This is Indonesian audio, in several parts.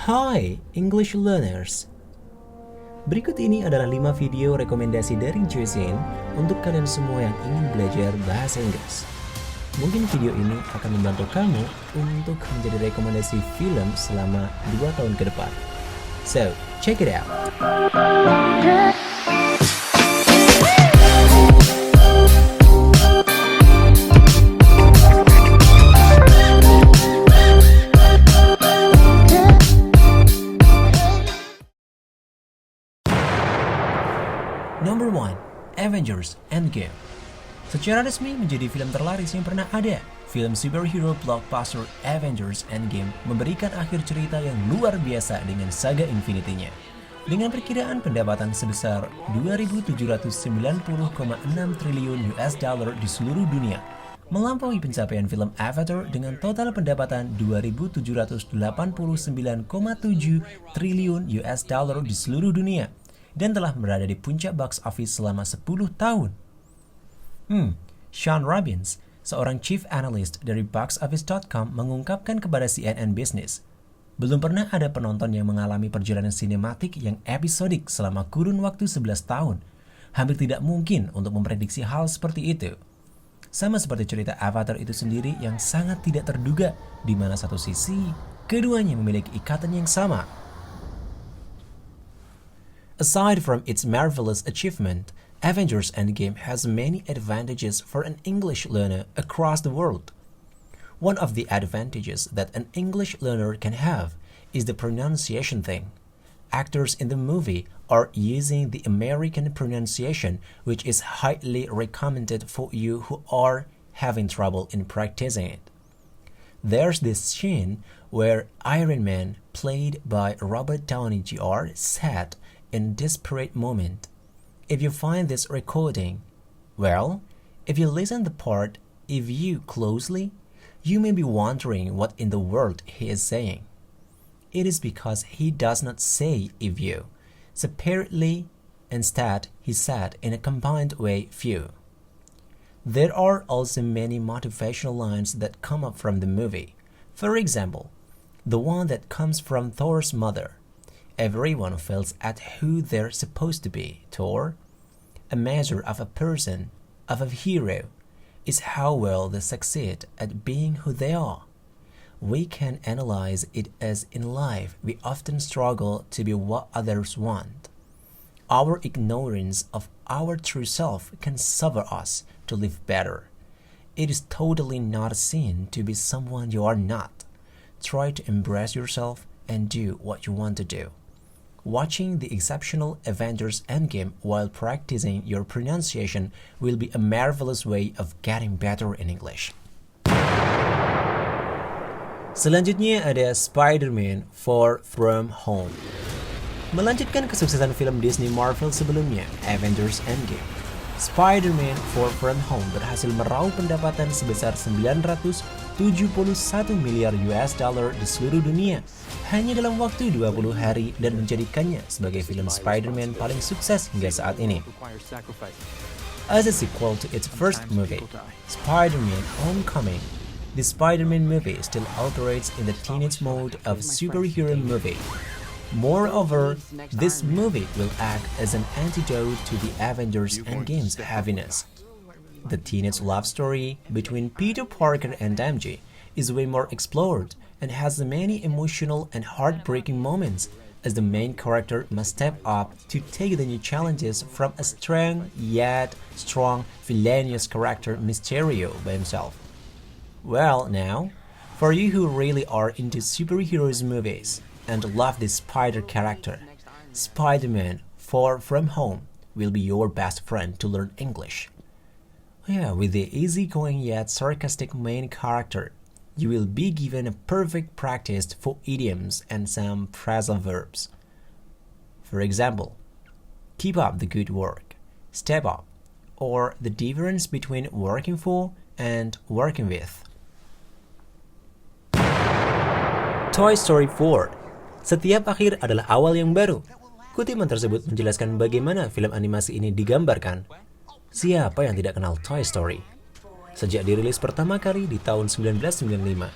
Hai English learners. Berikut ini adalah 5 video rekomendasi dari Joysin untuk kalian semua yang ingin belajar bahasa Inggris. Mungkin video ini akan membantu kamu untuk menjadi rekomendasi film selama 2 tahun ke depan. So, check it out. Number 1. Avengers Endgame. Secara resmi menjadi film terlaris yang pernah ada. Film superhero blockbuster Avengers Endgame memberikan akhir cerita yang luar biasa dengan saga Infinity-nya. Dengan perkiraan pendapatan sebesar 2.790,6 triliun US dollar di seluruh dunia, melampaui pencapaian film Avatar dengan total pendapatan 2.789,7 triliun US dollar di seluruh dunia, dan telah berada di puncak box office selama 10 tahun. Sean Robbins, seorang chief analyst dari boxoffice.com, mengungkapkan kepada CNN Business, belum pernah ada penonton yang mengalami perjalanan sinematik yang episodik selama kurun waktu 11 tahun. Hampir tidak mungkin untuk memprediksi hal seperti itu. Sama seperti cerita Avatar itu sendiri yang sangat tidak terduga, di mana satu sisi, keduanya memiliki ikatan yang sama. Aside from its marvelous achievement, Avengers Endgame has many advantages for an English learner across the world. One of the advantages that an English learner can have is the pronunciation thing. Actors in the movie are using the American pronunciation, which is highly recommended for you who are having trouble in practicing it. There's this scene where Iron Man, played by Robert Downey Jr., said in a desperate moment, if you find this recording, well, if you listen the part, if you closely, you may be wondering what in the world he is saying. It is because he does not say if you, separately, instead he said in a combined way few. There are also many motivational lines that come up from the movie. For example, the one that comes from Thor's mother. Everyone fails at who they're supposed to be, Thor. A measure of a person, of a hero, is how well they succeed at being who they are. We can analyze it as in life we often struggle to be what others want. Our ignorance of our true self can suffer us to live better. It is totally not a sin to be someone you are not. Try to embrace yourself and do what you want to do. Watching the exceptional Avengers Endgame while practicing your pronunciation will be a marvelous way of getting better in English. Selanjutnya ada Spider-Man Far From Home. Melanjutkan kesuksesan film Disney Marvel sebelumnya, Avengers Endgame, Spider-Man Far From Home berhasil meraup pendapatan sebesar 971 miliar US dollar di seluruh dunia hanya dalam waktu 20 hari dan menjadikannya sebagai film Spider-Man paling sukses hingga saat ini. As a sequel to its first movie, Spider-Man Homecoming, the Spider-Man movie still operates in the teenage mode of superhero movie. Moreover, this movie will act as an antidote to the Avengers Endgame's heaviness. The teenage love story between Peter Parker and MJ is way more explored and has many emotional and heartbreaking moments as the main character must step up to take the new challenges from a strong yet strong villainous character Mysterio by himself. Well, now, for you who really are into superheroes movies and love this spider character, Spider-Man Far From Home will be your best friend to learn English. Yeah, with the easygoing yet sarcastic main character, you will be given a perfect practice for idioms and some phrasal verbs. For example, keep up the good work, step up, or the difference between working for and working with. Toy Story 4. Setiap akhir adalah awal yang baru. Kutipan tersebut menjelaskan bagaimana film animasi ini digambarkan. Siapa yang tidak kenal Toy Story? Sejak dirilis pertama kali di tahun 1995,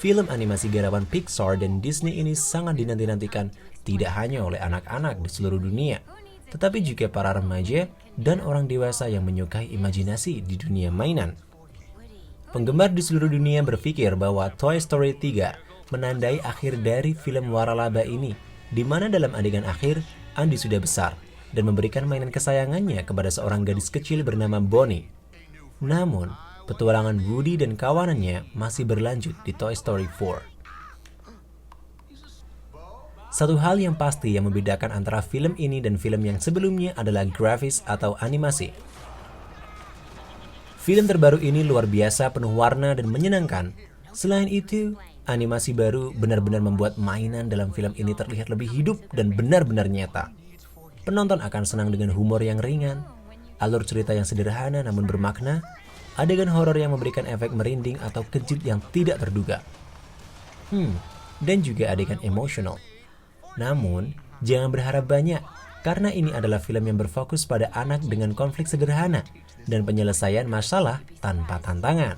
Film animasi garapan Pixar dan Disney ini sangat dinanti-nantikan tidak hanya oleh anak-anak di seluruh dunia, tetapi juga para remaja dan orang dewasa yang menyukai imajinasi di dunia mainan. Penggemar di seluruh dunia berpikir bahwa Toy Story 3 menandai akhir dari film waralaba ini, di mana dalam adegan akhir, Andy sudah besar dan memberikan mainan kesayangannya kepada seorang gadis kecil bernama Bonnie. Namun, petualangan Woody dan kawanannya masih berlanjut di Toy Story 4. Satu hal yang pasti yang membedakan antara film ini dan film yang sebelumnya adalah grafis atau animasi. Film terbaru ini luar biasa penuh warna dan menyenangkan. Selain itu, animasi baru benar-benar membuat mainan dalam film ini terlihat lebih hidup dan benar-benar nyata. Penonton akan senang dengan humor yang ringan, alur cerita yang sederhana namun bermakna, adegan horor yang memberikan efek merinding atau kejut yang tidak terduga. Dan juga adegan emosional. Namun, jangan berharap banyak, karena ini adalah film yang berfokus pada anak dengan konflik sederhana dan penyelesaian masalah tanpa tantangan.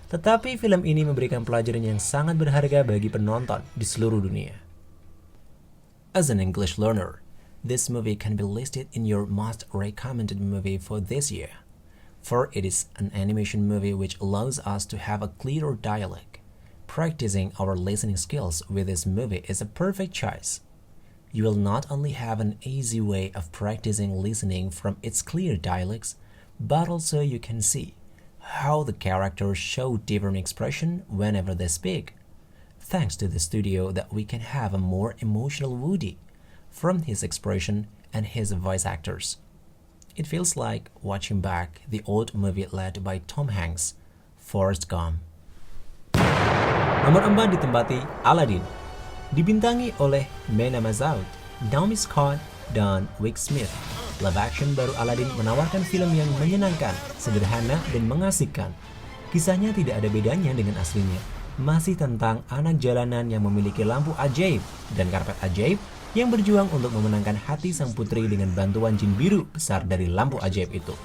Tetapi film ini memberikan pelajaran yang sangat berharga bagi penonton di seluruh dunia. As an English learner, this movie can be listed in your most recommended movie for this year. For it is an animation movie which allows us to have a clearer dialogue. Practicing our listening skills with this movie is a perfect choice. You will not only have an easy way of practicing listening from its clear dialogues, but also you can see how the characters show different expression whenever they speak. Thanks to the studio that we can have a more emotional Woody from his expression and his voice actors. It feels like watching back the old movie led by Tom Hanks, Forrest Gump. Nomor 4 ditempati Aladdin, dibintangi oleh Mena Mazoud, Naomi Scott, dan Will Smith. Live action baru Aladdin menawarkan film yang menyenangkan, sederhana, dan mengasihkan. Kisahnya tidak ada bedanya dengan aslinya. Masih tentang anak jalanan yang memiliki lampu ajaib dan karpet ajaib yang berjuang untuk memenangkan hati sang putri dengan bantuan jin biru besar dari lampu ajaib itu.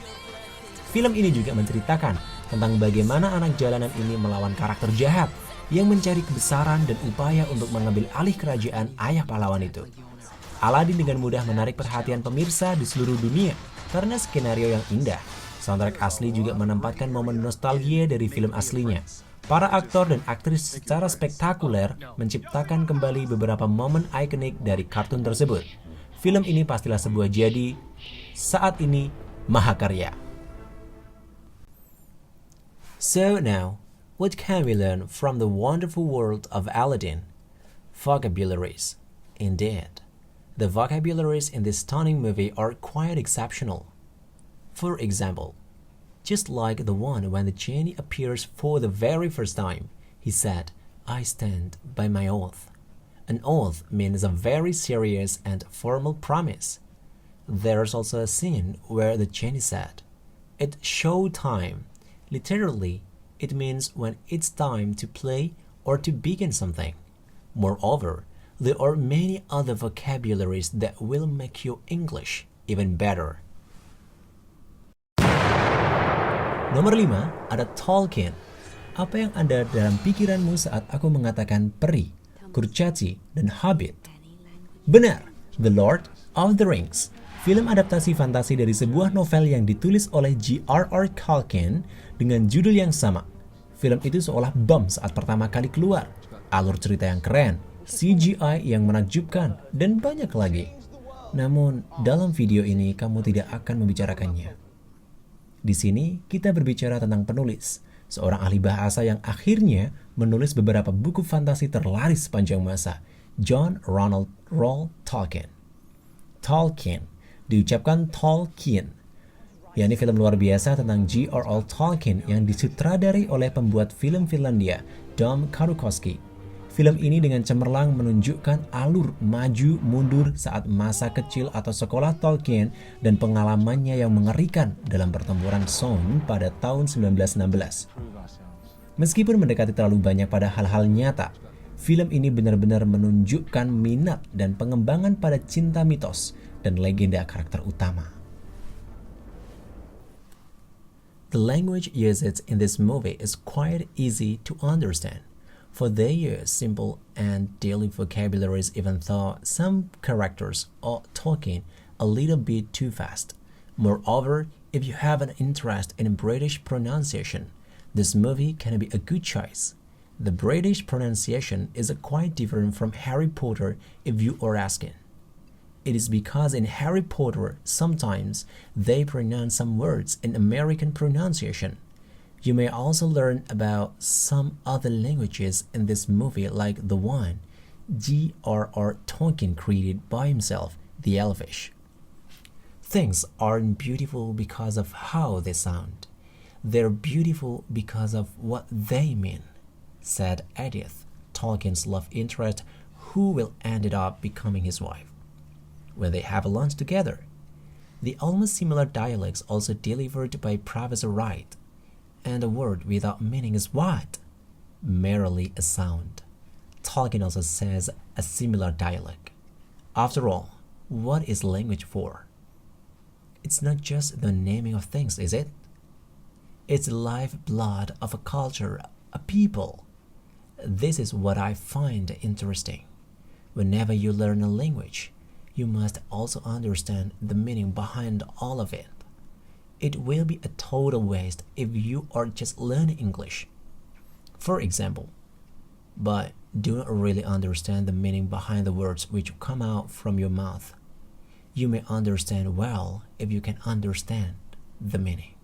Film ini juga menceritakan tentang bagaimana anak jalanan ini melawan karakter jahat yang mencari kebesaran dan upaya untuk mengambil alih kerajaan ayah pahlawan itu. Aladdin dengan mudah menarik perhatian pemirsa di seluruh dunia karena skenario yang indah. Soundtrack asli juga menempatkan momen nostalgia dari film aslinya. Para aktor dan aktris secara spektakuler menciptakan kembali beberapa momen ikonik dari kartun tersebut. Film ini pastilah sebuah jadi saat ini mahakarya. So now, what can we learn from the wonderful world of Aladdin? Vocabularies. Indeed, the vocabularies in this stunning movie are quite exceptional. For example, just like the one when the genie appears for the very first time, he said, "I stand by my oath." An oath means a very serious and formal promise. There's also a scene where the genie said, "It's show time." Literally, it means when it's time to play or to begin something. Moreover, there are many other vocabularies that will make your English even better. Nomor 5, ada Tolkien. Apa yang ada dalam pikiranmu saat aku mengatakan peri, kurcaci, dan hobbit? Benar, The Lord of the Rings. Film adaptasi fantasi dari sebuah novel yang ditulis oleh J.R.R. Tolkien dengan judul yang sama. Film itu seolah bom saat pertama kali keluar. Alur cerita yang keren, CGI yang menakjubkan, dan banyak lagi. Namun, dalam video ini kamu tidak akan membicarakannya. Di sini, kita berbicara tentang penulis, seorang ahli bahasa yang akhirnya menulis beberapa buku fantasi terlaris sepanjang masa, John Ronald Reuel Tolkien. Tolkien, diucapkan Tolkien, yakni film luar biasa tentang J.R.R. Tolkien yang disutradari oleh pembuat film Finlandia, Dom Karukoski. Film ini dengan cemerlang menunjukkan alur maju mundur saat masa kecil atau sekolah Tolkien dan pengalamannya yang mengerikan dalam pertempuran Somme pada tahun 1916. Meskipun mendekati terlalu banyak pada hal-hal nyata, film ini benar-benar menunjukkan minat dan pengembangan pada cinta mitos dan legenda karakter utama. The language used in this movie is quite easy to understand. for they use simple and daily vocabularies even though some characters are talking a little bit too fast. Moreover, if you have an interest in British pronunciation, this movie can be a good choice. The British pronunciation is quite different from Harry Potter if you are asking. It is because in Harry Potter sometimes they pronounce some words in American pronunciation. You may also learn about some other languages in this movie like the one J.R.R. Tolkien created by himself, the Elvish. Things aren't beautiful because of how they sound. They're beautiful because of what they mean, said Edith, Tolkien's love interest, who will end up becoming his wife. When they have lunch together, the almost similar dialects also delivered by Professor Wright. And a word without meaning is what? Merely a sound. Tolkien also says a similar dialect. After all, what is language for? It's not just the naming of things, is it? It's the lifeblood of a culture, a people. This is what I find interesting. Whenever you learn a language, you must also understand the meaning behind all of it. It will be a total waste if you are just learning English, for example, but do not really understand the meaning behind the words which come out from your mouth. You may understand well if you can understand the meaning.